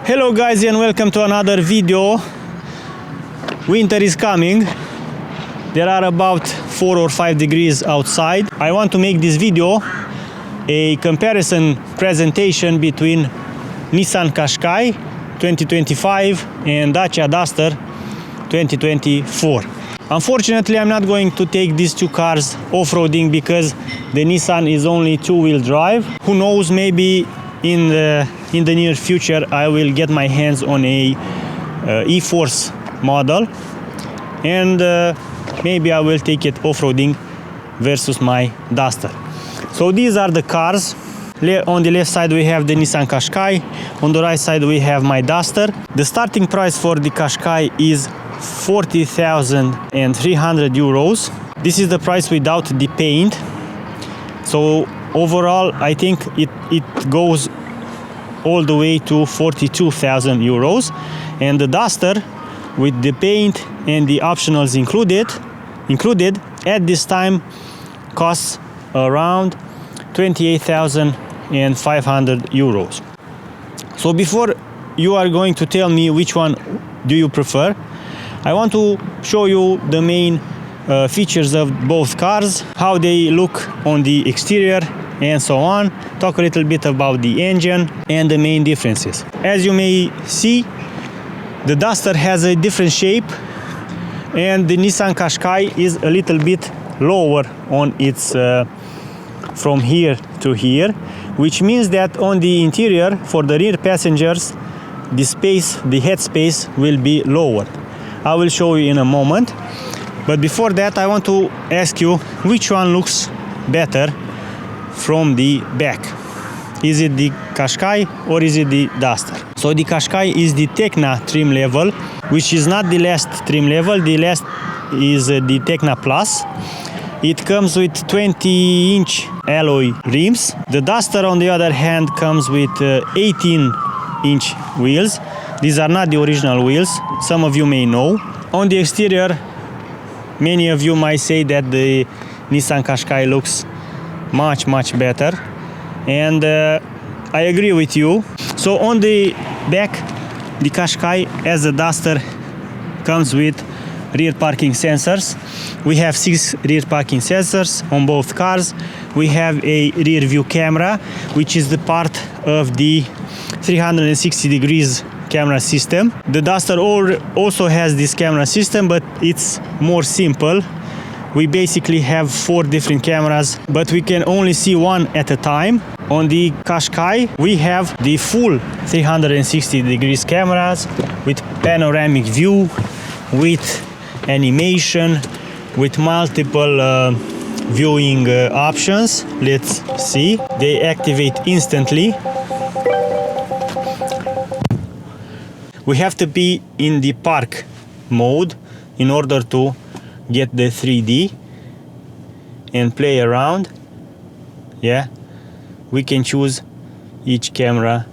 Hello guys and welcome to another video. Winter is coming. There are about 4 or 5 degrees outside. I want to make this video a comparison presentation between Nissan Qashqai 2025 and Dacia Duster 2024. Unfortunately, I'm not going to take these two cars off-roading because the Nissan is only two-wheel drive. Who knows, maybe in the near future I will get my hands on a E-Force model, and maybe I will take it off-roading versus my Duster. So these are the cars. On the left side we have the Nissan Qashqai, on the right side we have my Duster. The starting price for the Qashqai is 40,300 euros. This is the price without the paint. So overall I think it goes all the way to 42,000 euros. And the Duster with the paint and the optionals included at this time costs around 28,500 euros. So before you are going to tell me which one do you prefer, I want to show you the main features of both cars, how they look on the exterior and so on. Talk a little bit about the engine and the main differences. As you may see, the Duster has a different shape and the Nissan Qashqai is a little bit lower on its from here to here, which means that on the interior for the rear passengers the head space will be lowered. I will show you in a moment, but before that I want to ask you which one looks better from the back. Is it the Qashqai or is it the Duster? So the Qashqai is the Tecna trim level, which is not the last trim level. The last is the Tecna Plus. It comes with 20-inch alloy rims. The Duster, on the other hand, comes with 18-inch wheels. These are not the original wheels, some of you may know. On the exterior, many of you might say that the Nissan Qashqai looks much better, and I agree with you. So on the back, the Qashqai, as the Duster, comes with rear parking sensors. We have 6 rear parking sensors on both cars. We have a rear view camera, which is the part of the 360 degrees camera system. The Duster also has this camera system, but it's more simple. We basically have 4 different cameras, but we can only see one at a time. On the Qashqai, we have the full 360 degrees cameras with panoramic view, with animation, with multiple viewing options. Let's see. They activate instantly. We have to be in the park mode in order to get the 3D and play around. Yeah, we can choose each camera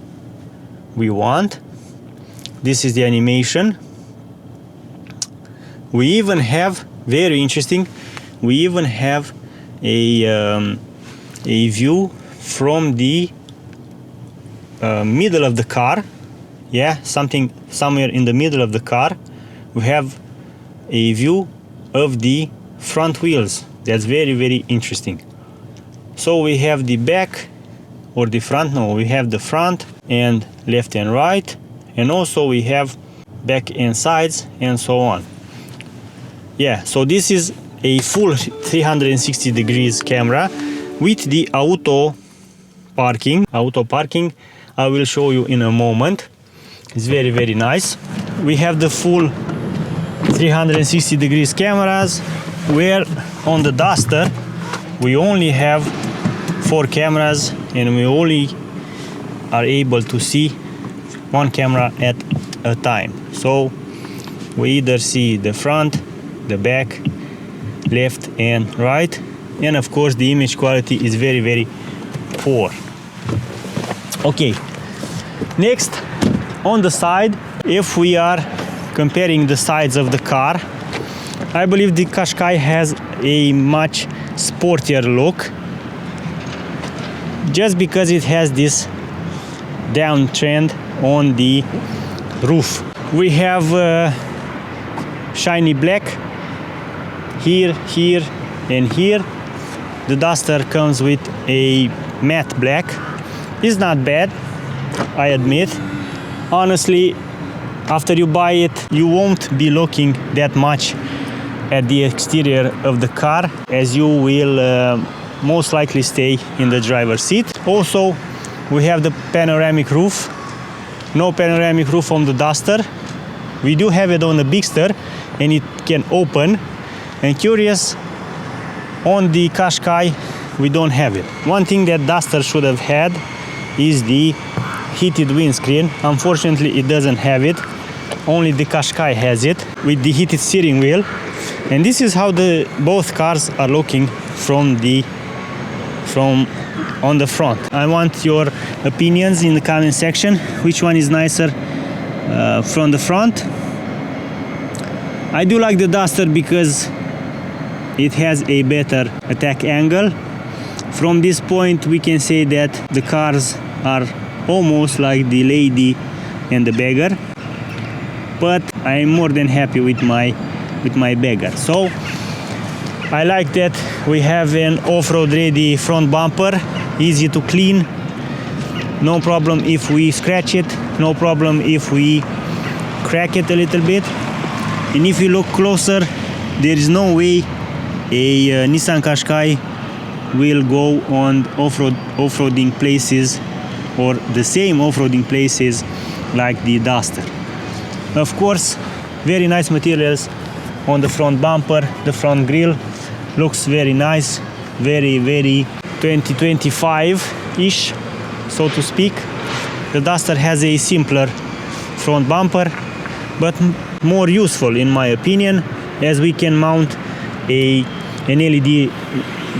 we want. This is the animation. We even have, very interesting, we even have a view from the middle of the car. Yeah, somewhere in the middle of the car we have a view of the front wheels. That's very interesting. So we have the back or the front. No, we have the front and left and right, and also we have back and sides and so on. Yeah, so this is a full 360 degrees camera with the auto parking. I will show you in a moment. It's very nice. We have the full 360 degrees cameras, where on the Duster we only have 4 cameras and we only are able to see one camera at a time. So we either see the front, the back, left and right, and of course the image quality is very poor. Okay, next, on the side, if we are comparing the sides of the car, I believe the Qashqai has a much sportier look, just because it has this downtrend on the roof. We have shiny black here, here and here. The Duster comes with a matte black. It's not bad, I admit. Honestly, after you buy it, you won't be looking that much at the exterior of the car, as you will most likely stay in the driver's seat. Also, we have the panoramic roof. No panoramic roof on the Duster. We do have it on the Bigster, and it can open. And curious, on the Qashqai we don't have it. One thing that Duster should have had is the heated windscreen. Unfortunately, it doesn't have it. Only the Qashqai has it, with the heated steering wheel. And this is how both cars are looking from on the front. I want your opinions in the comment section. Which one is nicer from the front? I do like the Duster because it has a better attack angle. From this point we can say that the cars are almost like the lady and the beggar, but I am more than happy with my beggar. So I like that we have an off-road ready front bumper, easy to clean, no problem if we scratch it, no problem if we crack it a little bit. And if you look closer, there is no way a Nissan Qashqai will go on off-roading places, or the same off-roading places like the Duster. Of course, very nice materials on the front bumper. The front grille looks very nice, very 2025-ish, so to speak. The Duster has a simpler front bumper, but more useful in my opinion, as we can mount an LED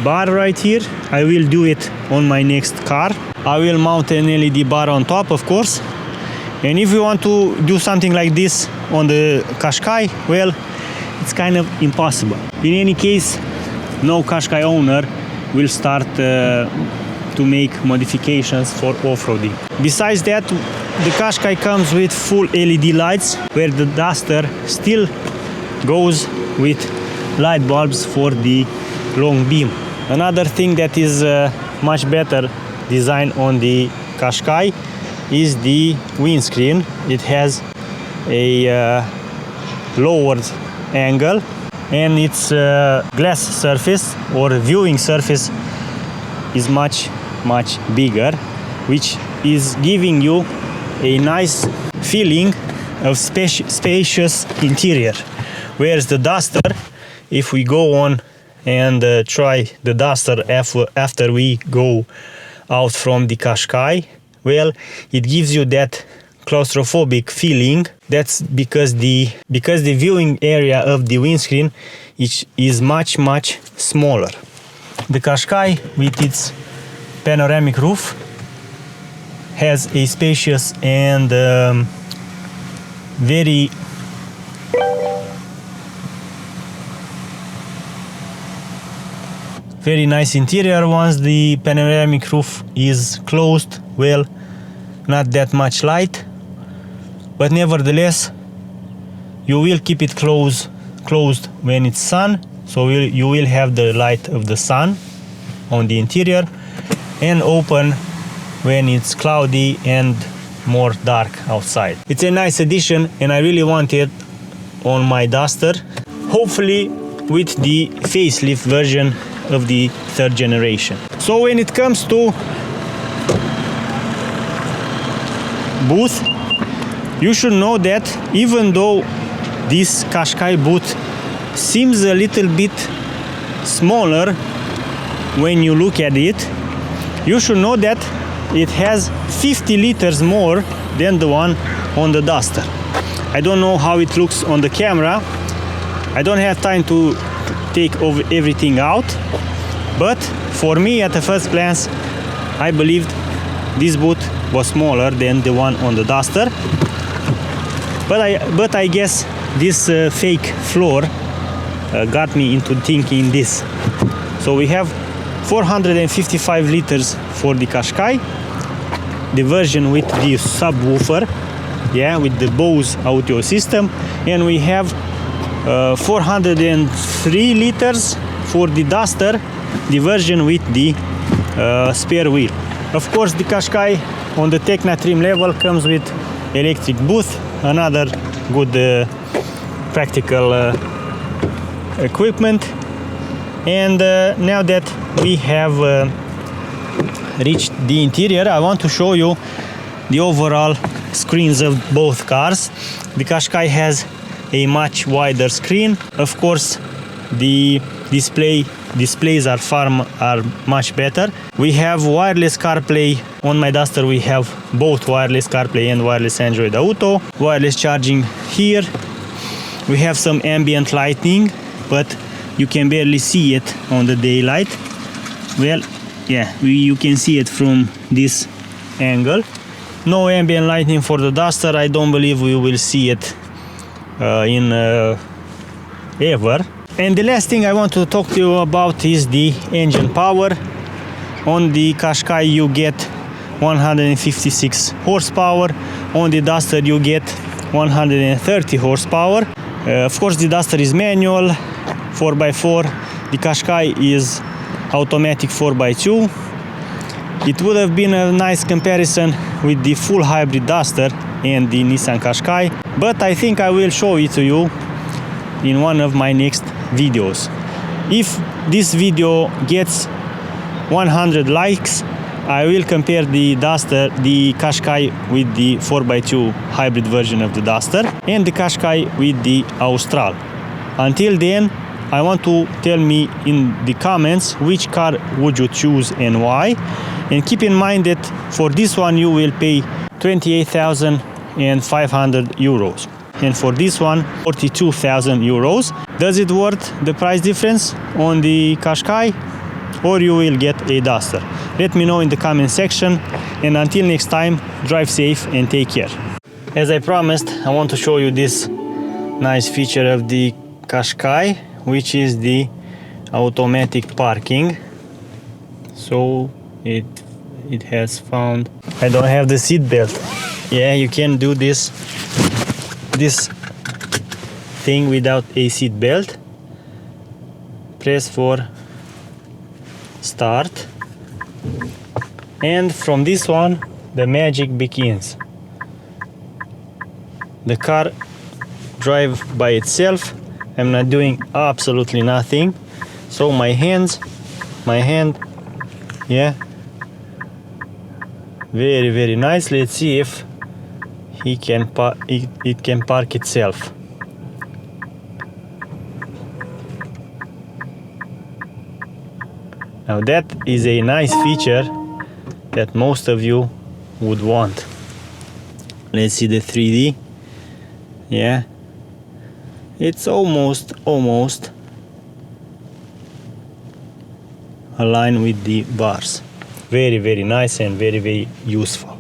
bar right here. I will do it on my next car. I will mount an LED bar on top, of course. And if you want to do something like this on the Qashqai, well, it's kind of impossible. In any case, no Qashqai owner will start to make modifications for off-roading. Besides that, the Qashqai comes with full LED lights, where the Duster still goes with light bulbs for the long beam. Another thing that is much better design on the Qashqai is the windscreen. It has a lowered angle, and its glass surface or viewing surface is much bigger, which is giving you a nice feeling of spacious interior. Whereas the Duster, if we go on and try the Duster after we go out from the Qashqai, well, it gives you that claustrophobic feeling. That's because the viewing area of the windscreen is much smaller. The Qashqai, with its panoramic roof, has a spacious and very nice interior. Once the panoramic roof is closed, well, not that much light, but nevertheless you will keep it closed when it's sun, so you will have the light of the sun on the interior, and open when it's cloudy and more dark outside. It's a nice addition, and I really want it on my Duster, hopefully with the facelift version of the third generation. So when it comes to booth, you should know that even though this Qashqai booth seems a little bit smaller when you look at it, you should know that it has 50 liters more than the one on the Duster. I don't know how it looks on the camera. I don't have time to take everything out, but for me, at the first glance, I believed this boot was smaller than the one on the Duster. But I guess this fake floor got me into thinking this. So we have 455 liters for the Qashqai, the version with the subwoofer, yeah, with the Bose audio system, and we have 403 liters for the Duster, the version with the spare wheel. Of course, the Qashqai on the Tecna trim level comes with electric booth, another good practical equipment. And now that we have reached the interior, I want to show you the overall screens of both cars. The Qashqai has a much wider screen. Of course, the displays are much better. We have wireless CarPlay. On my Duster we have both wireless CarPlay and wireless Android Auto. Wireless charging here. We have some ambient lighting, but you can barely see it on the daylight. Well, yeah, you can see it from this angle. No ambient lighting for the Duster. I don't believe we will see it in ever. And the last thing I want to talk to you about is the engine power. On the Qashqai you get 156 horsepower. On the Duster you get 130 horsepower. Of course, the Duster is manual 4x4. The Qashqai is automatic 4x2. It would have been a nice comparison with the full hybrid Duster and the Nissan Qashqai, but I think I will show it to you in one of my next videos. If this video gets 100 likes, I will compare the Qashqai with the 4x2 hybrid version of the Duster and the Qashqai with the Austral. Until then, I want to tell me in the comments which car would you choose and why. And keep in mind that for this one you will pay 28,500 euros. And for this one, 42,000 euros. Does it worth the price difference on the Qashqai, or you will get a Duster? Let me know in the comment section, and until next time, drive safe and take care. As I promised, I want to show you this nice feature of the Qashqai, which is the automatic parking. So it has found. I don't have the seat belt. Yeah, you can do this thing without a seat belt. Press for start, and from this one the magic begins. The car drives by itself. I'm not doing absolutely nothing. So my hand, yeah, very nice. Let's see if it can park itself. Now that is a nice feature that most of you would want. Let's see the 3D. Yeah, it's almost aligned with the bars. Very nice and very useful.